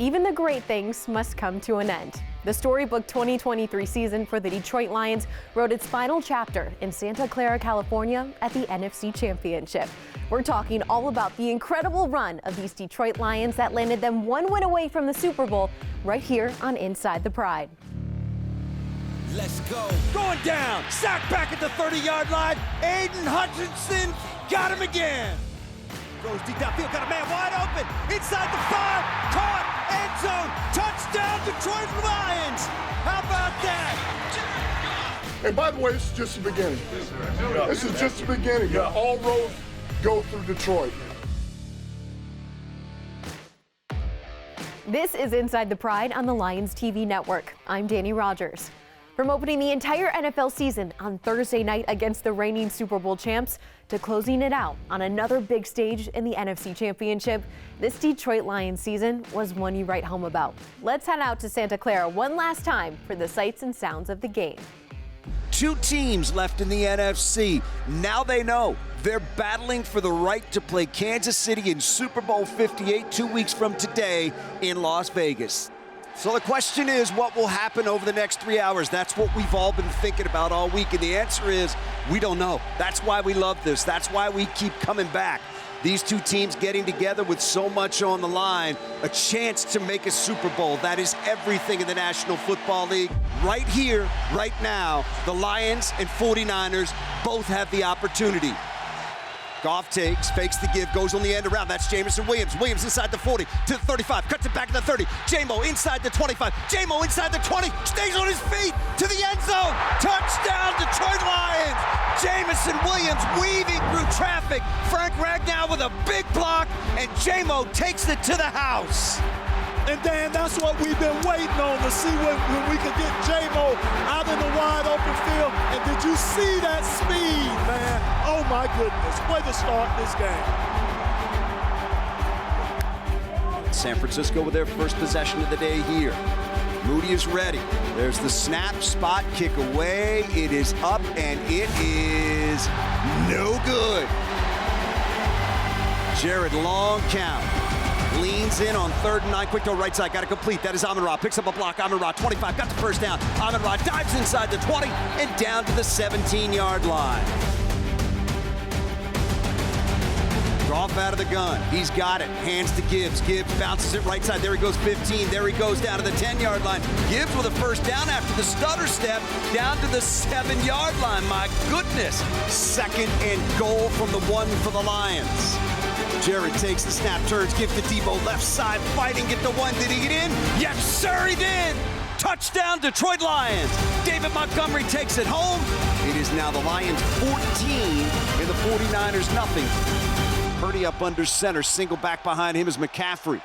Even the great things must come to an end. The storybook 2023 season for the Detroit Lions wrote its final chapter in Santa Clara, California at the NFC Championship. We're talking all about the incredible run of these Detroit Lions that landed them one win away from the Super Bowl right here on Inside the Pride. Let's go. Going down. Sack back at the 30-yard line. Aiden Hutchinson got him again. Goes deep downfield. Got a man wide open. Inside the 5. Caught. End zone. Touchdown, Detroit Lions. How about that? And by the way, this is just the beginning. This is just the beginning. All roads go through Detroit. This is Inside the Pride on the Lions TV network. I'm Dannie Rogers. From opening the entire NFL season on Thursday night against the reigning Super Bowl champs to closing it out on another big stage in the NFC Championship, this Detroit Lions season was one you write home about. Let's head out to Santa Clara one last time for the sights and sounds of the game. Two teams left in the NFC. Now they know they're battling for the right to play Kansas City in Super Bowl 58 2 weeks from today in Las Vegas. So the question is, what will happen over the next 3 hours? That's what we've all been thinking about all week, and the answer is, we don't know. That's why we love this. That's why we keep coming back. These two teams getting together with so much on the line, a chance to make a Super Bowl. That is everything in the National Football League. Right here, right now, the Lions and 49ers both have the opportunity. Goff takes, fakes the give, goes on the end around. That's Jameson Williams. Williams inside the 40 to the 35, cuts it back to the 30. J-Mo inside the 25. J-Mo inside the 20, stays on his feet to the end zone. Touchdown, Detroit Lions. Jameson Williams weaving through traffic. Frank Ragnow with a big block, and J-Mo takes it to the house. And Dan, that's what we've been waiting on, to see when we could get J-Mo out in the wide open field. And did you see that speed, man? Oh my goodness, way to start this game. San Francisco with their first possession of the day here. Moody is ready. There's the snap, spot, kick away. It is up, and it is no good. Jared, long count. Leans in on 3rd and 9. Quick to right side. Got to complete. That is Amon-Ra. Picks up a block. Amon-Ra, 25. Got the first down. Amon-Ra dives inside the 20 and down to the 17-yard line. Goff out of the gun. He's got it. Hands to Gibbs. Gibbs bounces it right side. There he goes, 15. There he goes down to the 10-yard line. Gibbs with a first down after the stutter step down to the 7-yard line. My goodness. 2nd and goal from the 1 for the Lions. Jared takes the snap, turns, gives to Debo, left side, fighting, get the 1. Did he get in? Yes, sir, he did! Touchdown, Detroit Lions! David Montgomery takes it home. It is now the Lions 14 and the 49ers nothing. Purdy up under center, single back behind him is McCaffrey.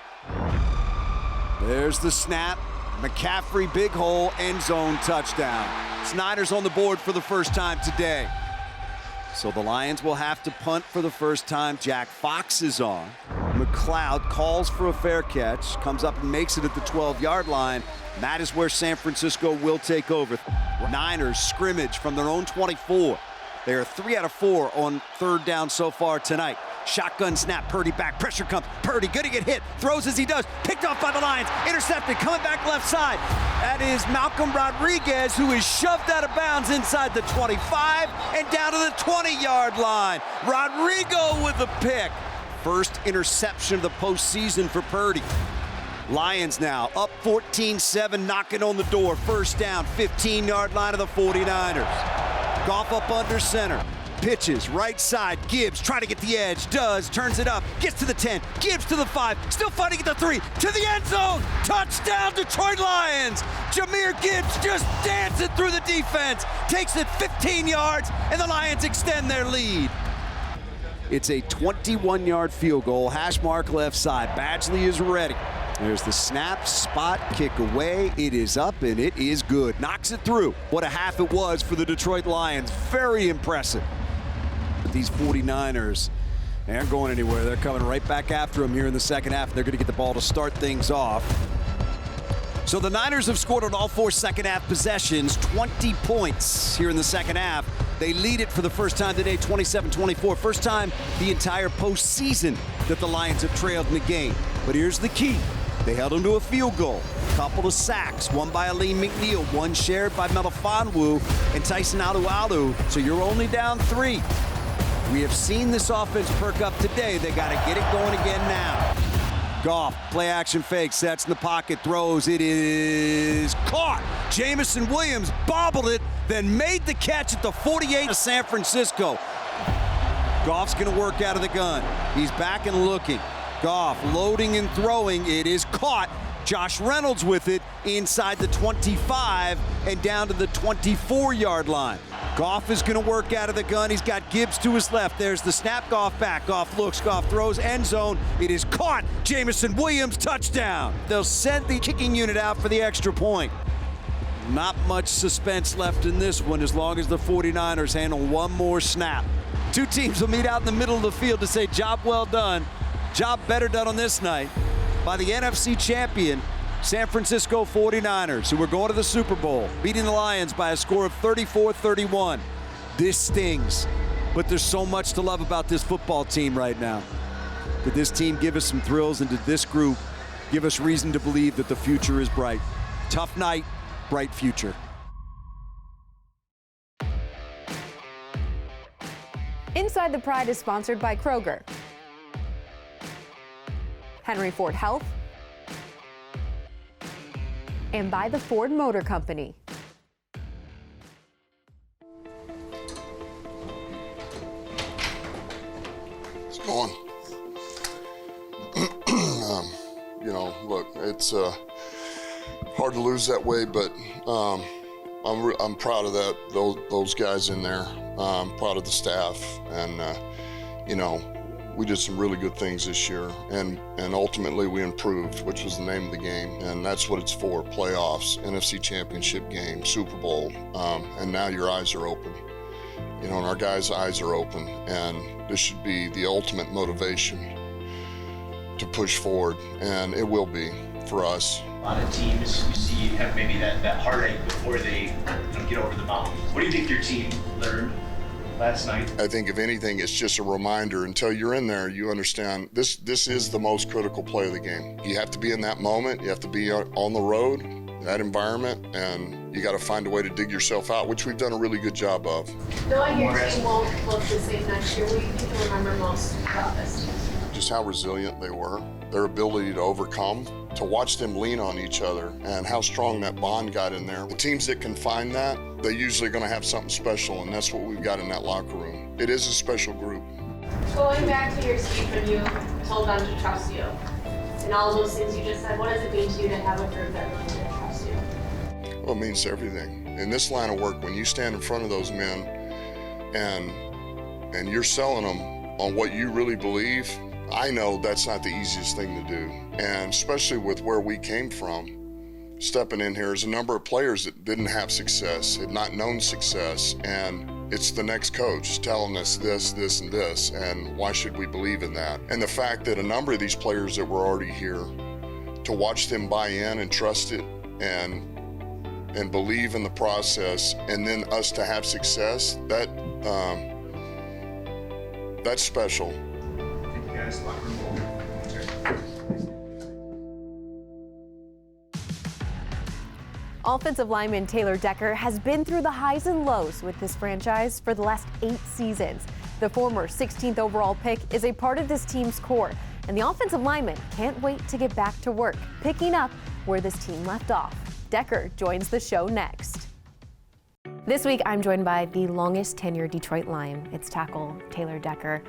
There's the snap. McCaffrey, big hole, end zone touchdown. Snyder's on the board for the first time today. So the Lions will have to punt for the first time. Jack Fox is on. McLeod calls for a fair catch, comes up and makes it at the 12-yard line. That is where San Francisco will take over. Niners scrimmage from their own 24. They are 3 out of 4 on 3rd down so far tonight. Shotgun snap, Purdy back, pressure comes. Purdy gonna get hit, throws as he does, picked off by the Lions, intercepted, coming back left side. That is Malcolm Rodriguez, who is shoved out of bounds inside the 25 and down to the 20-yard line. Rodrigo with the pick. First interception of the postseason for Purdy. Lions now up 14-7, knocking on the door. First down, 15-yard line of the 49ers. Goff up under center. Pitches, right side, Gibbs, trying to get the edge, does, turns it up, gets to the 10, Gibbs to the 5, still fighting at the 3, to the end zone, touchdown Detroit Lions! Jahmyr Gibbs just dancing through the defense, takes it 15 yards, and the Lions extend their lead. It's a 21-yard field goal, hash mark left side, Badgley is ready. There's the snap, spot, kick away. It is up, and it is good. Knocks it through. What a half it was for the Detroit Lions. Very impressive. But these 49ers, they aren't going anywhere. They're coming right back after them here in the second half. They're going to get the ball to start things off. So the Niners have scored on all 4 second-half possessions, 20 points here in the second half. They lead it for the first time today, 27-24. First time the entire postseason that the Lions have trailed in the game. But here's the key. They held him to a field goal. Couple of sacks, one by Aline McNeil, one shared by Melifonwu and Tyson Alualu. So you're only down 3. We have seen this offense perk up today. They got to get it going again now. Goff, play action fake, sets in the pocket, throws. It is caught. Jamison Williams bobbled it, then made the catch at the 48 of San Francisco. Goff's going to work out of the gun. He's back and looking. Goff loading and throwing. It is caught. Josh Reynolds with it inside the 25 and down to the 24-yard line. Goff is going to work out of the gun. He's got Gibbs to his left. There's the snap. Goff back. Goff looks. Goff throws. End zone. It is caught. Jamison Williams, touchdown. They'll send the kicking unit out for the extra point. Not much suspense left in this one as long as the 49ers handle one more snap. Two teams will meet out in the middle of the field to say job well done. Job better done on this night by the NFC champion, San Francisco 49ers, who are going to the Super Bowl, beating the Lions by a score of 34-31. This stings, but there's so much to love about this football team right now. Did this team give us some thrills, and did this group give us reason to believe that the future is bright? Tough night, bright future. Inside the Pride is sponsored by Kroger, Henry Ford Health, and by the Ford Motor Company. It's going. Look, it's hard to lose that way, but I'm proud of those guys in there. I'm proud of the staff, and we did some really good things this year, and ultimately we improved, which was the name of the game, and that's what it's for: playoffs, NFC Championship game, Super Bowl, and now your eyes are open. And our guys' eyes are open, and this should be the ultimate motivation to push forward, and it will be for us. A lot of teams you see have maybe that heartache before they get over the mountain. What do you think your team learned last night? I think if anything, it's just a reminder. Until you're in there, you understand this is the most critical play of the game. You have to be in that moment. You have to be on the road, that environment, and you got to find a way to dig yourself out, which we've done a really good job of. Knowing your team won't look the same next year, what do you think you'll remember most about this team? Just how resilient they were, their ability to overcome, to watch them lean on each other, and how strong that bond got in there. The teams that can find that, they're usually going to have something special, and that's what we've got in that locker room. It is a special group. Going back to your speech when you told them to trust you, and all of those things you just said, what does it mean to you to have a group that really did trust you? Well, it means everything. In this line of work, when you stand in front of those men and you're selling them on what you really believe, I know that's not the easiest thing to do. And especially with where we came from, stepping in here is a number of players that didn't have success, had not known success, and it's the next coach telling us this, this, and this, and why should we believe in that? And the fact that a number of these players that were already here, to watch them buy in and trust it and believe in the process, and then us to have success, that's special. Thank you guys. Locker room over. Offensive lineman Taylor Decker has been through the highs and lows with this franchise for the last 8 seasons. The former 16th overall pick is a part of this team's core, and the offensive lineman can't wait to get back to work, picking up where this team left off. Decker joins the show next. This week, I'm joined by the longest tenured Detroit Lion. It's tackle Taylor Decker.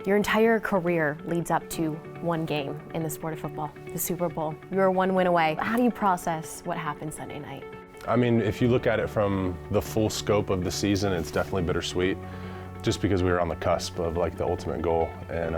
Your entire career leads up to one game in the sport of football, the Super Bowl. You're 1 win away. How do you process what happened Sunday night? I mean, if you look at it from the full scope of the season, it's definitely bittersweet, just because we were on the cusp of like the ultimate goal. And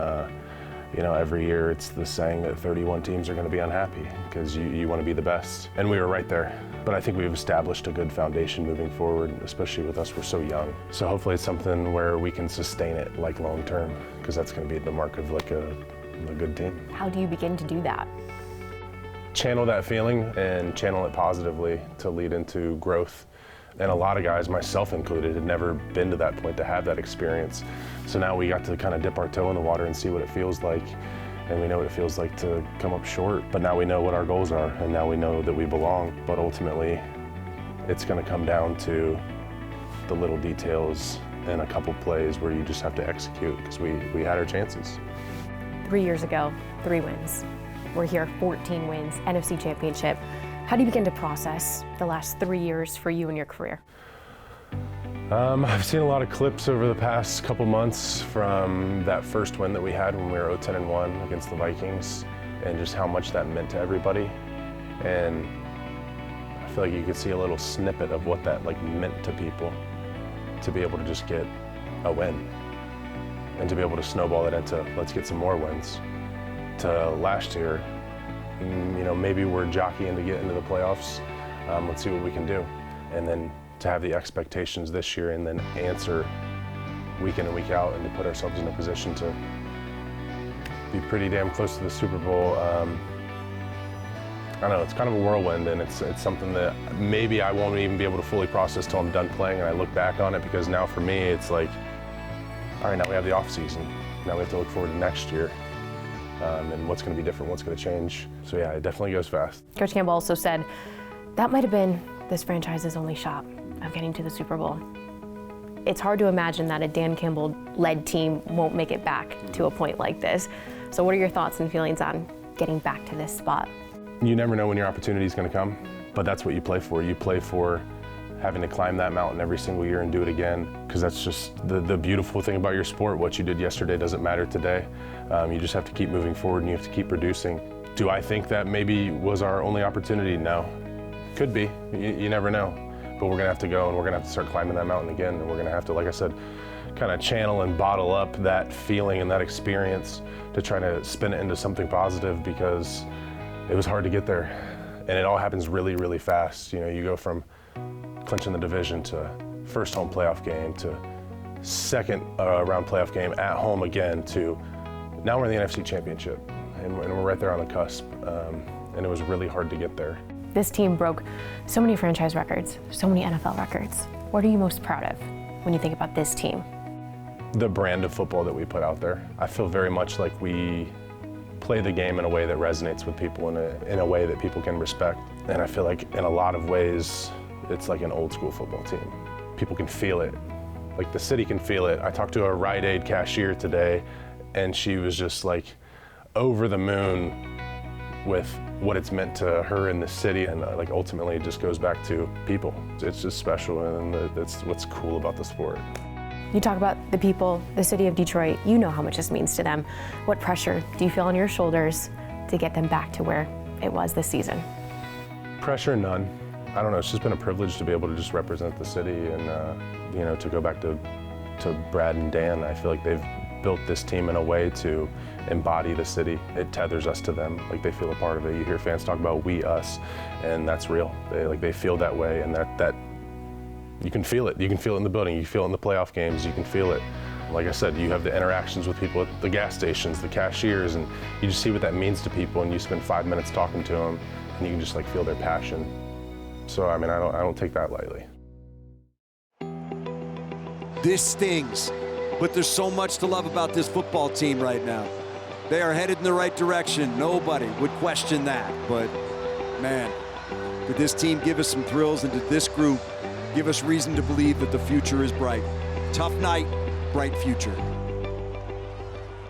every year it's the saying that 31 teams are going to be unhappy because you want to be the best. And we were right there. But I think we've established a good foundation moving forward, especially with us, we're so young. So hopefully it's something where we can sustain it like long term, because that's going to be the mark of like a good team. How do you begin to do that? Channel that feeling and channel it positively to lead into growth. And a lot of guys, myself included, had never been to that point to have that experience. So now we got to kind of dip our toe in the water and see what it feels like. and we know what it feels like to come up short. But now we know what our goals are, and now we know that we belong. But ultimately, it's going to come down to the little details and a couple plays where you just have to execute, because we had our chances. 3 years ago, 3 wins. We're here, 14 wins, NFC Championship. How do you begin to process the last 3 years for you in your career? I've seen a lot of clips over the past couple months from that first win that we had when we were 0-10-1 against the Vikings, and just how much that meant to everybody. And I feel like you could see a little snippet of what that meant to people, to be able to just get a win and to be able to snowball it into let's get some more wins. To last year, maybe we're jockeying to get into the playoffs. Let's see what we can do. And then to have the expectations this year and then answer week in and week out, and to put ourselves in a position to be pretty damn close to the Super Bowl. I don't know, it's kind of a whirlwind, and it's something that maybe I won't even be able to fully process till I'm done playing and I look back on it, because now for me it's like, all right, now we have the off season. Now we have to look forward to next year. And what's going to be different, what's going to change. So yeah, it definitely goes fast. Coach Campbell also said that might have been this franchise's only shot of getting to the Super Bowl. It's hard to imagine that a Dan Campbell-led team won't make it back to a point like this. So what are your thoughts and feelings on getting back to this spot? You never know when your opportunity is going to come, but that's what you play for. You play for having to climb that mountain every single year and do it again, because that's just the beautiful thing about your sport. What you did yesterday doesn't matter today. You just have to keep moving forward, and you have to keep producing. Do I think that maybe was our only opportunity? No. Could be. You never know. But we're going to have to go, and we're going to have to start climbing that mountain again, and we're going to have to, like I said, kind of channel and bottle up that feeling and that experience to try to spin it into something positive, because it was hard to get there. And it all happens really, really fast. You go from clinching the division to first home playoff game to second round playoff game at home again to now we're in the NFC Championship, and we're right there on the cusp. And it was really hard to get there. This team broke so many franchise records, so many NFL records. What are you most proud of when you think about this team? The brand of football that we put out there. I feel very much like we play the game in a way that resonates with people, in a way that people can respect. And I feel like in a lot of ways, it's like an old school football team. People can feel it. Like the city can feel it. I talked to a Rite Aid cashier today, and she was just like over the moon with what it's meant to her in the city. And ultimately it just goes back to people. It's just special, and that's what's cool about the sport. You talk about the people, the city of Detroit. You know how much this means to them. What pressure do you feel on your shoulders to get them back to where it was this season? Pressure, none. I don't know, it's just been a privilege to be able to just represent the city, and to go back to Brad and Dan. I feel like they've built this team in a way to embody the city. It tethers us to them, like they feel a part of it. You hear fans talk about we, us, and that's real. They feel that way, and that you can feel it. You can feel it in the building, you feel it in the playoff games, you can feel it. Like I said, you have the interactions with people at the gas stations, the cashiers, and you just see what that means to people, and you spend 5 minutes talking to them, and you can just feel their passion. So I don't take that lightly. This stings, but there's so much to love about this football team right now. They are headed in the right direction. Nobody would question that. But man, did this team give us some thrills, and did this group give us reason to believe that the future is bright? Tough night, bright future.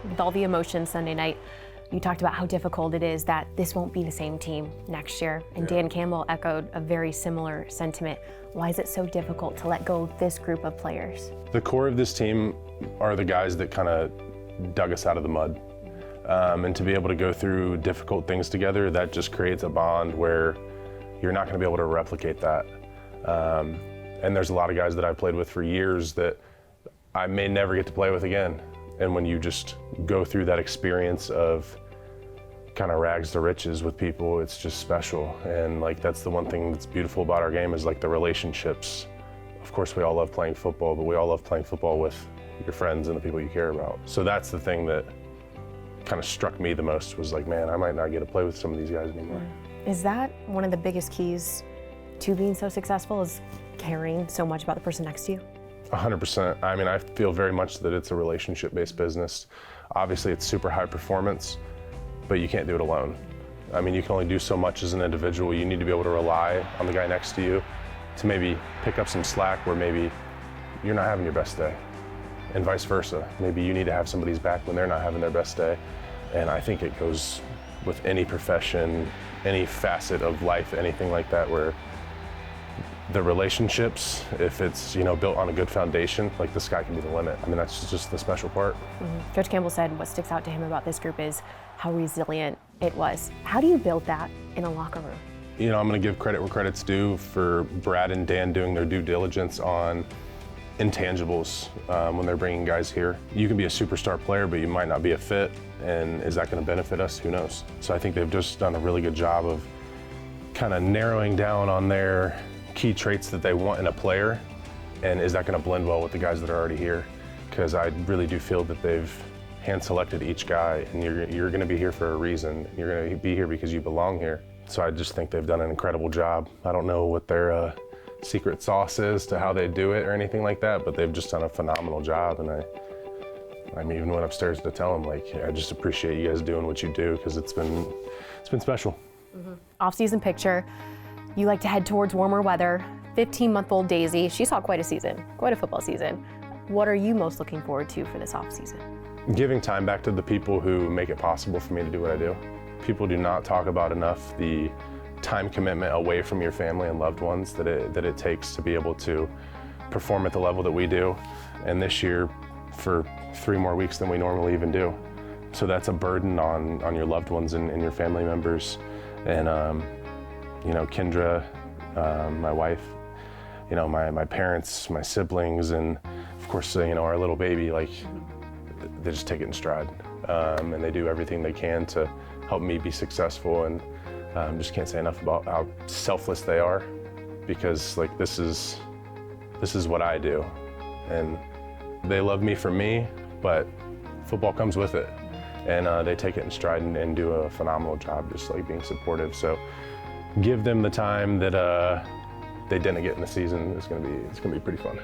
With all the emotions Sunday night, you talked about how difficult it is that this won't be the same team next year. And Dan Campbell echoed a very similar sentiment. Why is it so difficult to let go of this group of players? The core of this team are the guys that kind of dug us out of the mud. And to be able to go through difficult things together, that just creates a bond where you're not going to be able to replicate that. And there's a lot of guys that I've played with for years that I may never get to play with again. And when you just go through that experience of kind of rags to riches with people, it's just special. And that's the one thing that's beautiful about our game is the relationships. Of course, we all love playing football, but we all love playing football with your friends and the people you care about. So that's the thing that kind of struck me the most, was man, I might not get to play with some of these guys anymore. Is that one of the biggest keys to being so successful, is caring so much about the person next to you? 100%. I feel very much that it's a relationship-based business. Obviously, it's super high performance, but you can't do it alone. I mean, you can only do so much as an individual. You need to be able to rely on the guy next to you to maybe pick up some slack where maybe you're not having your best day, and vice versa. Maybe you need to have somebody's back when they're not having their best day. And I think it goes with any profession, any facet of life, anything like that, where the relationships, if it's built on a good foundation, like the sky can be the limit. I mean, that's just the special part. Mm-hmm. Coach Campbell said what sticks out to him about this group is how resilient it was. How do you build that in a locker room? I'm going to give credit where credit's due for Brad and Dan doing their due diligence on intangibles when they're bringing guys here. You can be a superstar player, but you might not be a fit, and is that going to benefit us? Who knows? So I think they've just done a really good job of kind of narrowing down on their key traits that they want in a player, and is that going to blend well with the guys that are already here? Because I really do feel that they've hand-selected each guy, and you're going to be here for a reason. You're going to be here because you belong here. So I just think they've done an incredible job. I don't know what their secret sauce is to how they do it or anything like that, but they've just done a phenomenal job. And I even went upstairs to tell them, like, I just appreciate you guys doing what you do, because it's been special. Mm-hmm. Off-season picture. You like to head towards warmer weather. 15-month-old Daisy, she saw quite a football season. What are you most looking forward to for this off-season? Giving time back to the people who make it possible for me to do what I do. People do not talk about enough the time commitment away from your family and loved ones that it takes to be able to perform at the level that we do. And this year, for 3 more weeks than we normally even do. So that's a burden on your loved ones and your family members. And Kendra, my wife, my parents, my siblings, and of course, our little baby, like, they just take it in stride. And they do everything they can to help me be successful, and just can't say enough about how selfless they are, because like this is what I do, and they love me for me, but football comes with it, and they take it in stride and do a phenomenal job, just like being supportive. So give them the time that they didn't get in the season. It's gonna be pretty fun.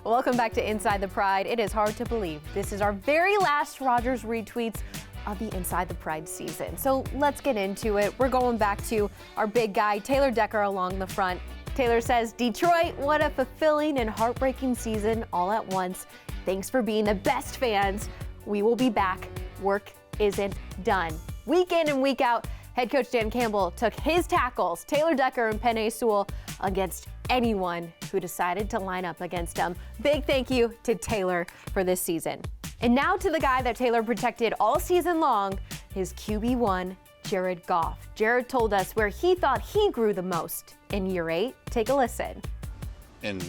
Welcome back to Inside the Pride. It is hard to believe this is our very last Rogers retweets of the Inside the Pride season. So let's get into it. We're going back to our big guy, Taylor Decker, along the front. Taylor says, "Detroit, what a fulfilling and heartbreaking season all at once. Thanks for being the best fans. We will be back. Work isn't done." Week in and week out, head coach Dan Campbell took his tackles, Taylor Decker and Penei Sewell, against anyone who decided to line up against him. Big thank you to Taylor for this season. And now to the guy that Taylor protected all season long, his QB1, Jared Goff. Jared told us where he thought he grew the most in year 8. Take a listen. In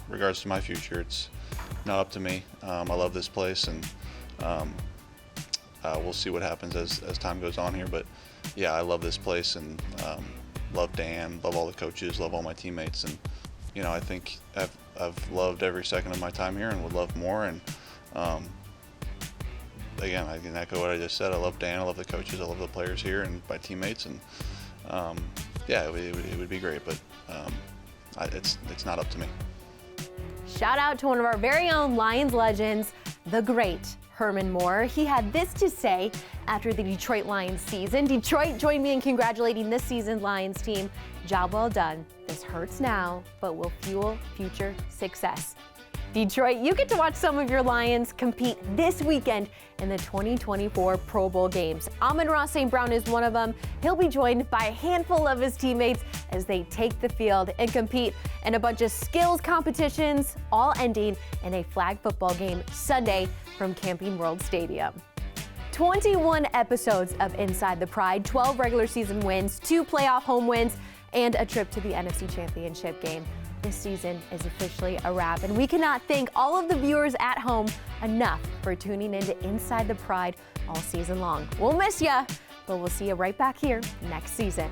regards to my future, it's not up to me. I love this place, and we'll see what happens as time goes on here. But yeah, I love this place, and love Dan, love all the coaches, love all my teammates, and I think I've loved every second of my time here and would love more. And again, I can echo what I just said. I love Dan, I love the coaches, I love the players here and my teammates, and yeah, it would be great, but it's not up to me. Shout out to one of our very own Lions legends, the great Herman Moore. He had this to say after the Detroit Lions season. "Detroit, join me in congratulating this season's Lions team. Job well done. This hurts now, but will fuel future success." Detroit, you get to watch some of your Lions compete this weekend in the 2024 Pro Bowl games. Amon-Ra St. Brown is one of them. He'll be joined by a handful of his teammates as they take the field and compete in a bunch of skills competitions, all ending in a flag football game Sunday from Camping World Stadium. 21 episodes of Inside the Pride, 12 regular season wins, 2 playoff home wins, and a trip to the NFC Championship game. This season is officially a wrap, and we cannot thank all of the viewers at home enough for tuning into Inside the Pride all season long. We'll miss ya, but we'll see you right back here next season.